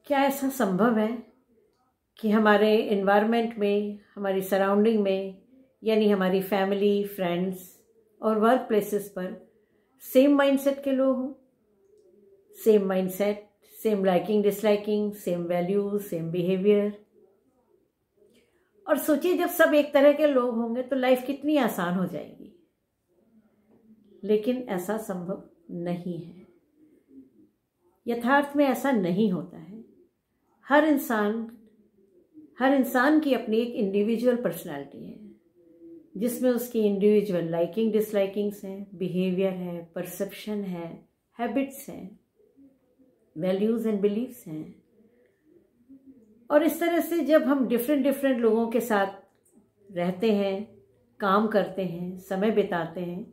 क्या ऐसा संभव है कि हमारे एनवायरनमेंट में, हमारी सराउंडिंग में, यानी हमारी फैमिली, फ्रेंड्स और वर्क प्लेसेस पर सेम माइंडसेट के लोग हों? Same mindset, same liking disliking, same values, same behaviour. और सोचिए, जब सब एक तरह के लोग होंगे तो लाइफ कितनी आसान हो जाएगी। लेकिन ऐसा संभव नहीं है। यथार्थ में ऐसा नहीं होता है। हर इंसान की अपनी एक इंडिविजुअल पर्सनालिटी है, जिसमें उसकी इंडिविजुअल लाइकिंग डिसलाइकिंग्स हैं, बिहेवियर है, परसेप्शन है, हैबिट्स हैं, वैल्यूज एंड बिलीव्स हैं। और इस तरह से जब हम डिफरेंट लोगों के साथ रहते हैं, काम करते हैं, समय बिताते हैं,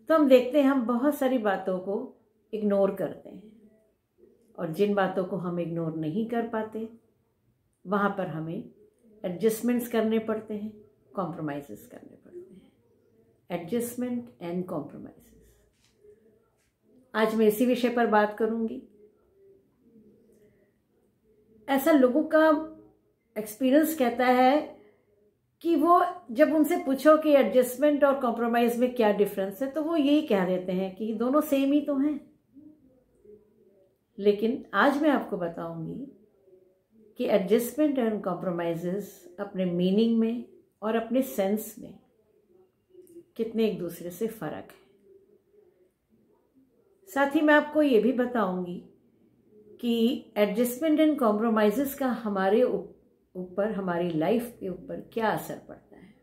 तो हम देखते हैं हम बहुत सारी बातों को इग्नोर करते हैं। और जिन बातों को हम इग्नोर नहीं कर पाते, वहाँ पर हमें एडजस्टमेंट्स करने पड़ते हैं, कॉम्प्रोमाइज़ेस करने पड़ते हैं। Adjustment and compromises. आज मैं इसी विषय पर बात करूँगी। ऐसा लोगों का एक्सपीरियंस कहता है कि वो जब उनसे पूछो कि एडजस्टमेंट और कॉम्प्रोमाइज़ में क्या डिफरेंस है, तो वो यही कह देते हैं कि दोनों सेम ही तो हैं। लेकिन आज मैं आपको बताऊंगी कि एडजस्टमेंट एंड कॉम्प्रोमाइजेस अपने मीनिंग में और अपने सेंस में कितने एक दूसरे से फर्क है। साथ ही मैं आपको ये भी बताऊंगी कि एडजस्टमेंट एंड कॉम्प्रोमाइजेस का हमारे ऊपर, हमारी लाइफ के ऊपर क्या असर पड़ता है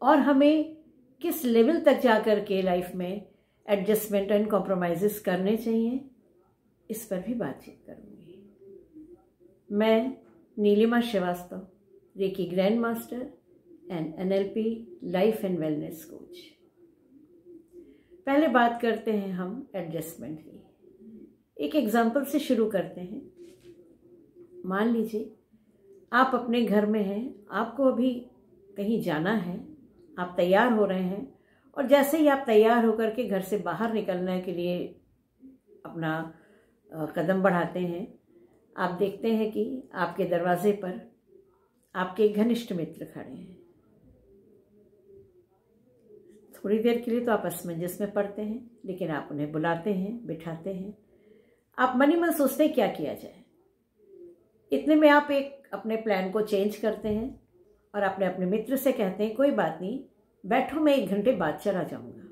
और हमें किस लेवल तक जाकर के लाइफ में एडजस्टमेंट एंड कॉम्प्रोमाइजेस करने चाहिए, इस पर भी बातचीत करूंगी। मैं Neelima Srivastava, Reiki grand master and NLP life and wellness coach. पहले बात करते हैं हम एडजस्टमेंट की। एक एग्जाम्पल से शुरू करते हैं। मान लीजिए आप अपने घर में हैं, आपको अभी कहीं जाना है, आप तैयार हो रहे हैं, और जैसे ही आप तैयार होकर के घर से बाहर निकलने के लिए अपना कदम बढ़ाते हैं, आप देखते हैं कि आपके दरवाजे पर आपके घनिष्ठ मित्र खड़े हैं। थोड़ी देर के लिए तो आप असमंजस में पड़ते हैं, लेकिन आप उन्हें बुलाते हैं, बिठाते हैं। आप मन ही मन सोचते हैं क्या किया जाए। इतने में आप एक अपने प्लान को चेंज करते हैं और अपने मित्र से कहते हैं, कोई बात नहीं, बैठो, मैं 1 घंटे बाद चला जाऊंगा।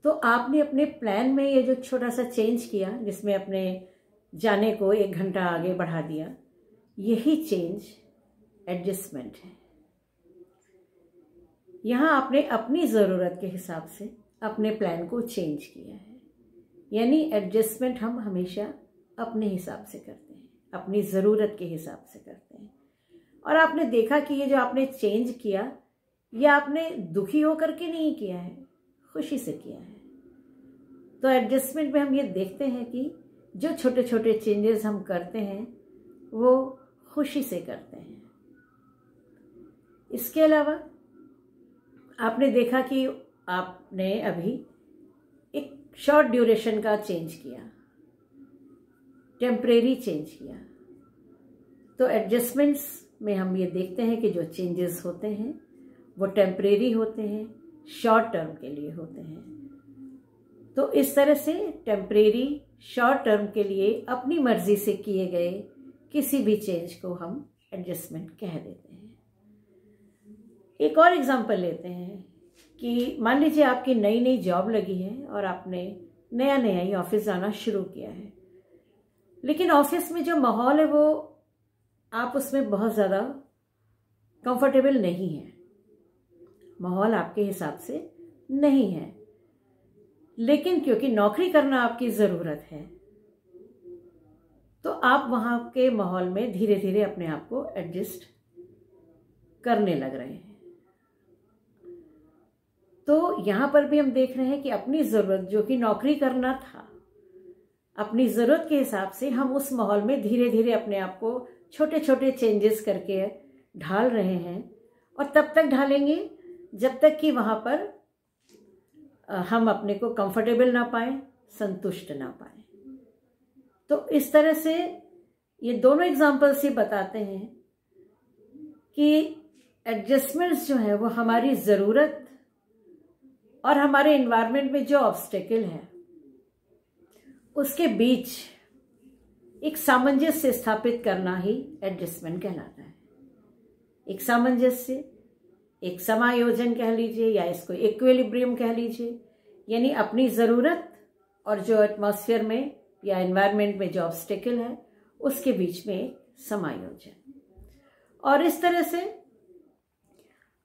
तो आपने अपने प्लान में ये जो छोटा सा चेंज किया, जिसमें अपने जाने को 1 घंटा आगे बढ़ा दिया, यही चेंज एडजस्टमेंट है। यहाँ आपने अपनी ज़रूरत के हिसाब से अपने प्लान को चेंज किया है। यानी एडजस्टमेंट हम हमेशा अपने हिसाब से करते हैं, अपनी ज़रूरत के हिसाब से करते हैं। और आपने देखा कि ये जो आपने चेंज किया, ये आपने दुखी होकर के नहीं किया है, खुशी से किया है। तो एडजस्टमेंट में हम ये देखते हैं कि जो छोटे छोटे चेंजेस हम करते हैं वो खुशी से करते हैं। इसके अलावा आपने देखा कि आपने अभी एक शॉर्ट ड्यूरेशन का चेंज किया, टेम्परेरी चेंज किया। तो एडजस्टमेंट्स में हम ये देखते हैं कि जो चेंजेस होते हैं वो टेम्परेरी होते हैं, शॉर्ट टर्म के लिए होते हैं। तो इस तरह से टेम्परेरी, शॉर्ट टर्म के लिए अपनी मर्जी से किए गए किसी भी चेंज को हम एडजस्टमेंट कह देते हैं। एक और एग्जांपल लेते हैं कि मान लीजिए आपकी नई नई जॉब लगी है और आपने नया ही ऑफिस जाना शुरू किया है। लेकिन ऑफिस में जो माहौल है वो आप उसमें बहुत ज़्यादा कंफर्टेबल नहीं है, माहौल आपके हिसाब से नहीं है। लेकिन क्योंकि नौकरी करना आपकी ज़रूरत है, तो आप वहाँ के माहौल में धीरे धीरे अपने आप को एडजस्ट करने लग रहे हैं। तो यहाँ पर भी हम देख रहे हैं कि अपनी ज़रूरत, जो कि नौकरी करना था, अपनी ज़रूरत के हिसाब से हम उस माहौल में धीरे धीरे अपने आप को छोटे छोटे चेंजेस करके ढाल रहे हैं। और तब तक ढालेंगे जब तक कि वहाँ पर हम अपने को कंफर्टेबल ना पाएं, संतुष्ट ना पाएं। तो इस तरह से ये दोनों एग्जाम्पल्स ये बताते हैं कि एडजस्टमेंट्स जो है वो हमारी ज़रूरत और हमारे एनवायरनमेंट में जो ऑब्स्टेकल है उसके बीच एक सामंजस्य स्थापित करना ही एडजस्टमेंट कहलाता है। एक सामंजस्य, एक समायोजन कह लीजिए या इसको इक्विलिब्रियम कह लीजिए, यानी अपनी ज़रूरत और जो एटमॉस्फेयर में या एनवायरनमेंट में जो ऑब्स्टेकल है उसके बीच में एक समायोजन। और इस तरह से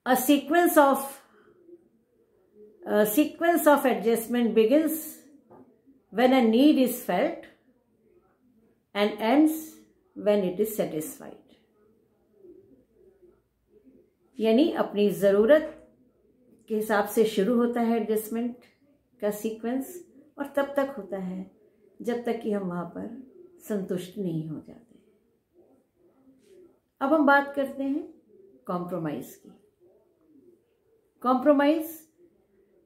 a sequence of adjustment begins when a need is felt and ends when it is satisfied। यानी अपनी ज़रूरत के हिसाब से शुरू होता है एडजस्टमेंट का सीक्वेंस और तब तक होता है जब तक कि हम वहाँ पर संतुष्ट नहीं हो जाते। अब हम बात करते हैं कॉम्प्रोमाइज़ की। कॉम्प्रोमाइज़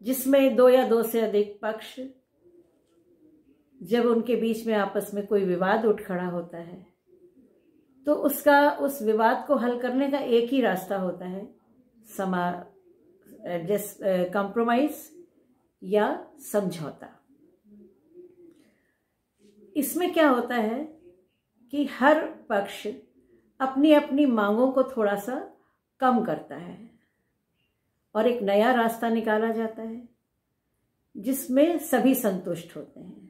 जिसमें दो या दो से अधिक पक्ष जब उनके बीच में आपस में कोई विवाद उठ खड़ा होता है तो उस विवाद को हल करने का एक ही रास्ता होता है, कॉम्प्रोमाइज़ या समझौता। इसमें क्या होता है कि हर पक्ष अपनी अपनी मांगों को थोड़ा सा कम करता है और एक नया रास्ता निकाला जाता है जिसमें सभी संतुष्ट होते हैं,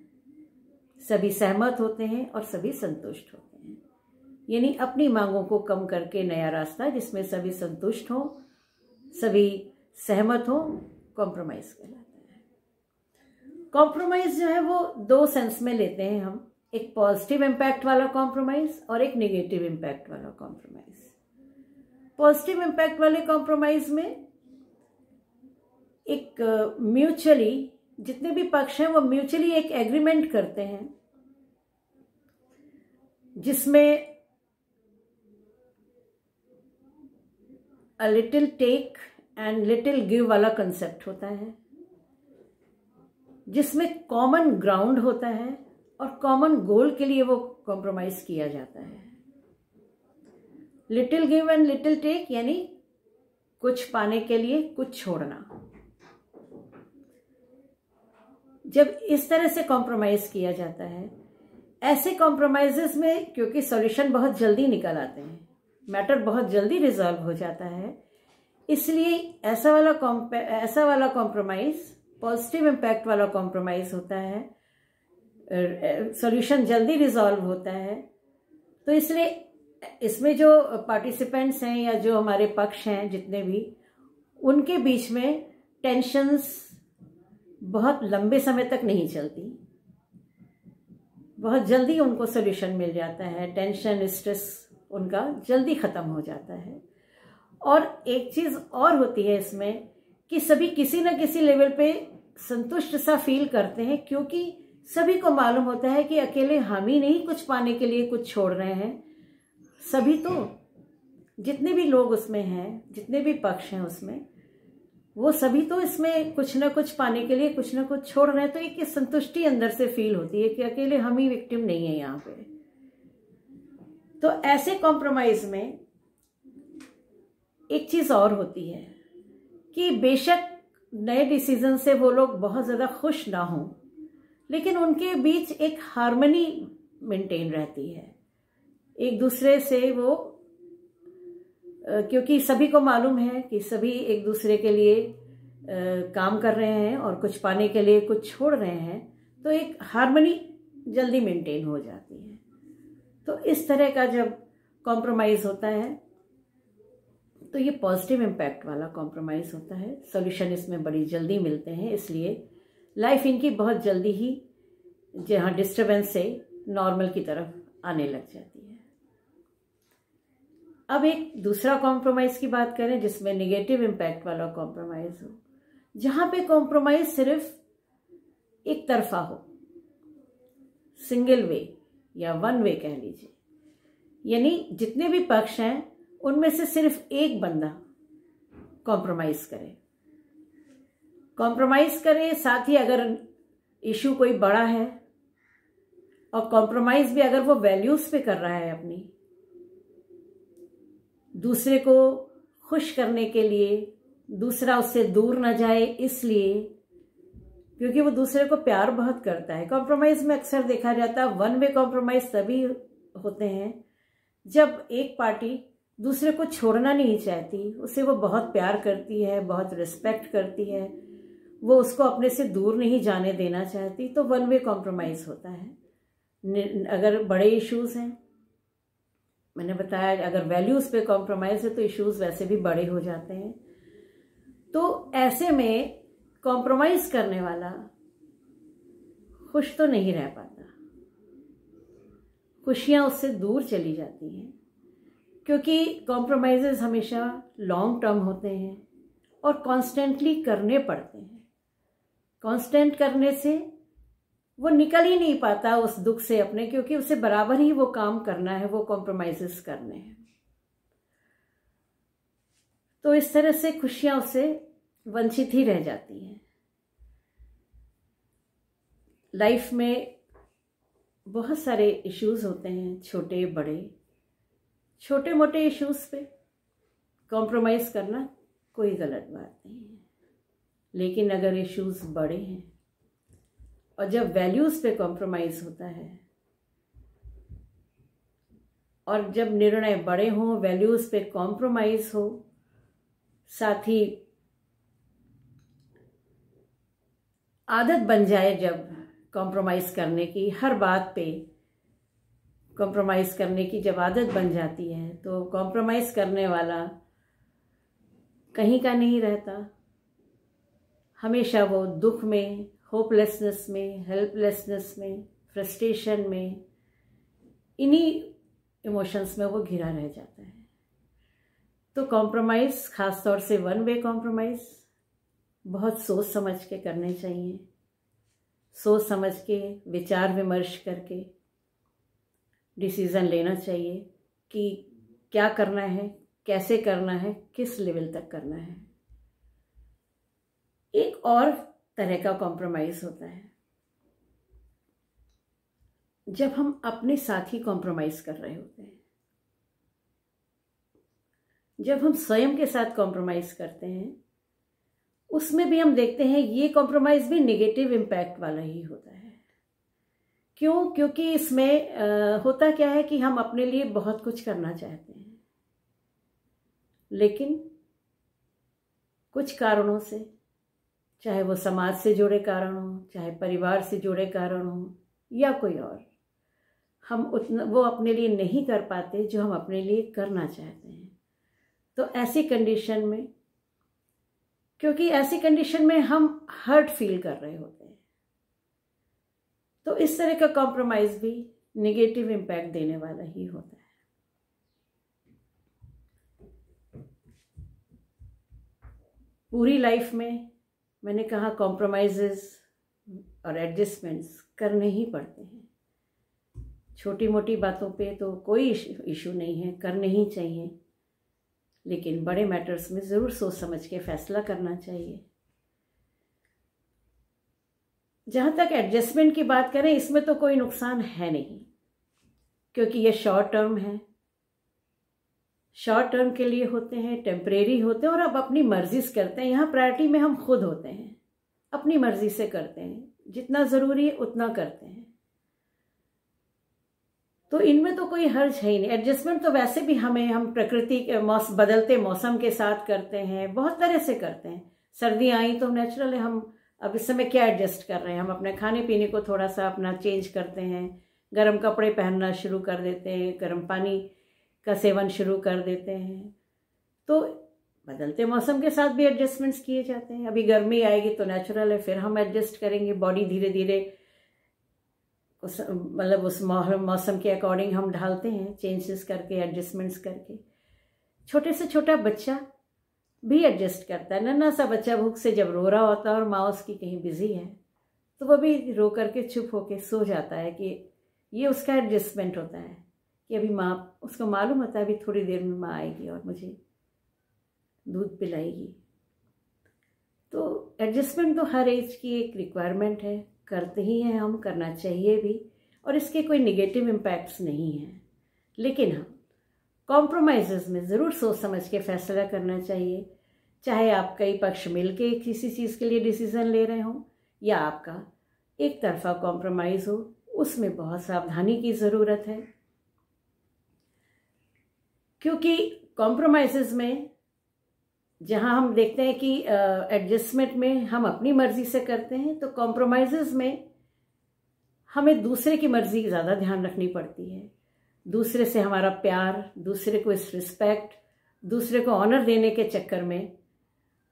सभी सहमत होते हैं और सभी संतुष्ट होते हैं। यानी अपनी मांगों को कम करके नया रास्ता जिसमें सभी संतुष्ट हों, सभी सहमत हों, कॉम्प्रोमाइज़ कहलाता है। कॉम्प्रोमाइज़ जो है वो दो सेंस में लेते हैं हम, एक पॉजिटिव इम्पैक्ट वाला कॉम्प्रोमाइज़ और एक नेगेटिव इम्पैक्ट वाला कॉम्प्रोमाइज़। पॉजिटिव इम्पैक्ट वाले कॉम्प्रोमाइज़ में एक म्यूचुअली जितने भी पक्ष हैं वो म्यूचुअली एक एग्रीमेंट करते हैं जिसमें a little take and little give वाला कंसेप्ट होता है, जिसमें कॉमन ग्राउंड होता है और कॉमन गोल के लिए वो कॉम्प्रोमाइज किया जाता है। Little give and little take यानी कुछ पाने के लिए कुछ छोड़ना। जब इस तरह से कॉम्प्रोमाइज किया जाता है, ऐसे कॉम्प्रोमाइजेस में क्योंकि सॉल्यूशन बहुत जल्दी निकल आते हैं, मैटर बहुत जल्दी रिजॉल्व हो जाता है, इसलिए ऐसा वाला कॉम्प्रोमाइज पॉजिटिव इम्पैक्ट वाला कॉम्प्रोमाइज होता है, सॉल्यूशन जल्दी रिजॉल्व होता है। तो इसलिए इसमें जो पार्टिसिपेंट्स हैं या जो हमारे पक्ष हैं जितने भी, उनके बीच में टेंशन्स बहुत लंबे समय तक नहीं चलती, बहुत जल्दी उनको सॉल्यूशन मिल जाता है, टेंशन स्ट्रेस उनका जल्दी ख़त्म हो जाता है। और एक चीज़ और होती है इसमें कि सभी किसी न किसी लेवल पे संतुष्ट सा फील करते हैं, क्योंकि सभी को मालूम होता है कि अकेले हम ही नहीं कुछ पाने के लिए कुछ छोड़ रहे हैं, सभी तो जितने भी लोग उसमें हैं, जितने भी पक्ष हैं उसमें, वो सभी तो इसमें कुछ ना कुछ पाने के लिए कुछ ना कुछ छोड़ रहे हैं। तो एक संतुष्टि अंदर से फील होती है कि अकेले हम ही विक्टिम नहीं है यहाँ पे। तो ऐसे कॉम्प्रोमाइज में एक चीज और होती है कि बेशक नए डिसीजन से वो लोग बहुत ज्यादा खुश ना हों, लेकिन उनके बीच एक हार्मनी मेंटेन रहती है एक दूसरे से। वो क्योंकि सभी को मालूम है कि सभी एक दूसरे के लिए काम कर रहे हैं और कुछ पाने के लिए कुछ छोड़ रहे हैं, तो एक हार्मनी जल्दी मेंटेन हो जाती है। तो इस तरह का जब कॉम्प्रोमाइज होता है तो ये पॉजिटिव इम्पैक्ट वाला कॉम्प्रोमाइज होता है। सॉल्यूशन इसमें बड़ी जल्दी मिलते हैं, इसलिए लाइफ इनकी बहुत जल्दी ही जहाँ डिस्टर्बेंस से नॉर्मल की तरफ आने लग जाती है। अब एक दूसरा कॉम्प्रोमाइज की बात करें जिसमें नेगेटिव इम्पैक्ट वाला कॉम्प्रोमाइज हो, जहाँ पे कॉम्प्रोमाइज सिर्फ एक तरफा हो, सिंगल वे या वन वे कह लीजिए, यानी जितने भी पक्ष हैं उनमें से सिर्फ एक बंदा कॉम्प्रोमाइज करे, साथ ही अगर इशू कोई बड़ा है और कॉम्प्रोमाइज भी अगर वो वैल्यूज पे कर रहा है अपनी, दूसरे को खुश करने के लिए, दूसरा उससे दूर न जाए इसलिए, क्योंकि वो दूसरे को प्यार बहुत करता है। कॉम्प्रोमाइज में अक्सर देखा जाता है वन वे कॉम्प्रोमाइज तभी होते हैं जब एक पार्टी दूसरे को छोड़ना नहीं चाहती, उसे वो बहुत प्यार करती है, बहुत रिस्पेक्ट करती है, वो उसको अपने से दूर नहीं जाने देना चाहती, तो वन वे कॉम्प्रोमाइज होता है। अगर बड़े इश्यूज हैं, मैंने बताया अगर वैल्यूज पे कॉम्प्रोमाइज है तो इश्यूज वैसे भी बड़े हो जाते हैं। तो ऐसे में कॉम्प्रोमाइज करने वाला खुश तो नहीं रह पाता, खुशियां उससे दूर चली जाती हैं, क्योंकि कॉम्प्रोमाइजेस हमेशा लॉन्ग टर्म होते हैं और कॉन्स्टेंटली करने पड़ते हैं। कॉन्स्टेंट करने से वो निकल ही नहीं पाता उस दुख से अपने, क्योंकि उसे बराबर ही वो काम करना है, वो कॉम्प्रोमाइजेस करने हैं। तो इस तरह से खुशियां उससे वंचित ही रह जाती हैं। लाइफ में बहुत सारे इश्यूज होते हैं, छोटे बड़े। छोटे मोटे इश्यूज पे कॉम्प्रोमाइज करना कोई गलत बात नहीं है, लेकिन अगर इश्यूज बड़े हैं और जब वैल्यूज पे कॉम्प्रोमाइज होता है और जब निर्णय बड़े हों, वैल्यूज पे कॉम्प्रोमाइज हो, साथ ही आदत बन जाए जब कॉम्प्रोमाइज करने की, हर बात पे कॉम्प्रोमाइज करने की जब आदत बन जाती है, तो कॉम्प्रोमाइज करने वाला कहीं का नहीं रहता। हमेशा वो दुख में, होपलेसनेस में, हेल्पलेसनेस में, फ्रस्ट्रेशन में, इन्हीं इमोशंस में वो घिरा रह जाता है। तो कॉम्प्रोमाइज, खास तौर से वन वे कॉम्प्रोमाइज, बहुत सोच समझ के करने चाहिए। सोच समझ के, विचार विमर्श करके डिसीजन लेना चाहिए कि क्या करना है, कैसे करना है, किस लेवल तक करना है। एक और तरह का कॉम्प्रोमाइज होता है जब हम अपने साथ ही कॉम्प्रोमाइज कर रहे होते हैं। जब हम स्वयं के साथ कॉम्प्रोमाइज करते हैं, उसमें भी हम देखते हैं ये कॉम्प्रोमाइज भी नेगेटिव इम्पैक्ट वाला ही होता है। क्यों? क्योंकि इसमें होता क्या है कि हम अपने लिए बहुत कुछ करना चाहते हैं, लेकिन कुछ कारणों से, चाहे वो समाज से जुड़े कारण हो, चाहे परिवार से जुड़े कारण हो, या कोई और, हम उतना वो अपने लिए नहीं कर पाते जो हम अपने लिए करना चाहते हैं। तो ऐसी कंडीशन में, क्योंकि ऐसी कंडीशन में हम हर्ट फील कर रहे होते हैं, तो इस तरह का कॉम्प्रोमाइज भी नेगेटिव इम्पैक्ट देने वाला ही होता है। पूरी लाइफ में मैंने कहा कॉम्प्रोमाइजेस और एडजस्टमेंट्स करने ही पड़ते हैं। छोटी मोटी बातों पे तो कोई इशू नहीं है, करने ही चाहिए, लेकिन बड़े मैटर्स में ज़रूर सोच समझ के फैसला करना चाहिए। जहाँ तक एडजस्टमेंट की बात करें, इसमें तो कोई नुकसान है नहीं, क्योंकि ये शॉर्ट टर्म है, शॉर्ट टर्म के लिए होते हैं, टेम्परेरी होते हैं, और अब अपनी मर्जी से करते हैं। यहाँ प्रायोरिटी में हम खुद होते हैं, अपनी मर्जी से करते हैं, जितना ज़रूरी है उतना करते हैं, तो इनमें तो कोई हर्ज है ही नहीं। एडजस्टमेंट तो वैसे भी हम प्रकृति के बदलते मौसम के साथ करते हैं, बहुत तरह से करते हैं। सर्दी आई तो नेचुरल है, हम अब इस समय क्या एडजस्ट कर रहे हैं, हम अपने खाने पीने को थोड़ा सा अपना चेंज करते हैं, गर्म कपड़े पहनना शुरू कर देते हैं, गर्म पानी का सेवन शुरू कर देते हैं। तो बदलते मौसम के साथ भी एडजस्टमेंट्स किए जाते हैं। अभी गर्मी आएगी तो नेचुरल है, फिर हम एडजस्ट करेंगे, बॉडी धीरे धीरे उस मौसम के अकॉर्डिंग हम ढालते हैं, चेंजेस करके, एडजस्टमेंट्स करके। छोटे से छोटा बच्चा भी एडजस्ट करता है। नन्हा सा बच्चा भूख से जब रो रहा होता है और माँ उसकी कहीं बिजी है, तो वो भी रो करके चुप होके सो जाता है, कि ये उसका एडजस्टमेंट होता है कि अभी माँ, उसको मालूम होता है अभी थोड़ी देर में माँ आएगी और मुझे दूध पिलाएगी। तो एडजस्टमेंट तो हर एज की एक रिक्वायरमेंट है, करते ही हैं हम, करना चाहिए भी, और इसके कोई निगेटिव इम्पैक्ट्स नहीं हैं। लेकिन हाँ, कॉम्प्रोमाइज़ में ज़रूर सोच समझ के फैसला करना चाहिए, चाहे आप कई पक्ष मिलके किसी चीज़ के लिए डिसीज़न ले रहे हों या आपका एक तरफा कॉम्प्रोमाइज़ हो, उसमें बहुत सावधानी की ज़रूरत है। क्योंकि कॉम्प्रोमाइज़ में जहाँ हम देखते हैं कि एडजस्टमेंट में हम अपनी मर्ज़ी से करते हैं, तो कॉम्प्रोमाइज़ में हमें दूसरे की मर्ज़ी की ज़्यादा ध्यान रखनी पड़ती है। दूसरे से हमारा प्यार, दूसरे को रिस्पेक्ट, दूसरे को ऑनर देने के चक्कर में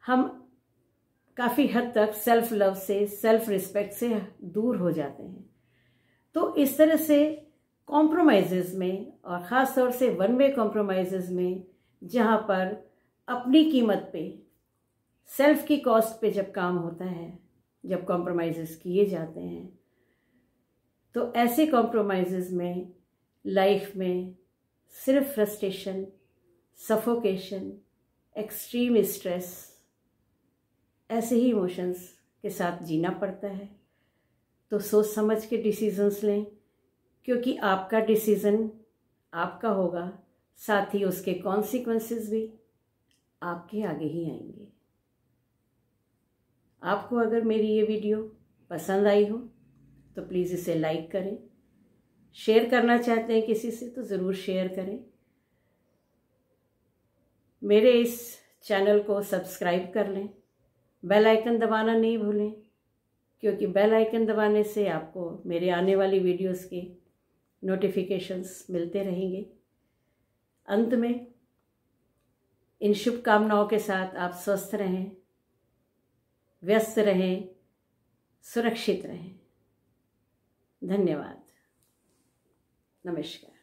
हम काफ़ी हद तक सेल्फ लव से, सेल्फ रिस्पेक्ट से दूर हो जाते हैं। तो इस तरह से कॉम्प्रोमाइज़ में, और ख़ास तौर से वन वे कॉम्प्रोमाइज़ में, जहाँ पर अपनी कीमत पे, सेल्फ की कॉस्ट पे जब काम होता है, जब कॉम्प्रोमाइज़ किए जाते हैं, तो ऐसे कॉम्प्रोमाइज़ में लाइफ में सिर्फ फ्रस्ट्रेशन, सफोकेशन, एक्सट्रीम स्ट्रेस, ऐसे ही इमोशंस के साथ जीना पड़ता है। तो सोच समझ के डिसीजंस लें, क्योंकि आपका डिसीज़न आपका होगा, साथ ही उसके कॉन्सिक्वेंसेस भी आपके आगे ही आएंगे। आपको अगर मेरी ये वीडियो पसंद आई हो तो प्लीज़ इसे लाइक करें। शेयर करना चाहते हैं किसी से तो ज़रूर शेयर करें। मेरे इस चैनल को सब्सक्राइब कर लें, बेल आइकन दबाना नहीं भूलें, क्योंकि बेल आइकन दबाने से आपको मेरे आने वाली वीडियोस के नोटिफिकेशंस मिलते रहेंगे। अंत में इन शुभकामनाओं के साथ आप स्वस्थ रहें, व्यस्त रहें, सुरक्षित रहें। धन्यवाद। नमस्कार।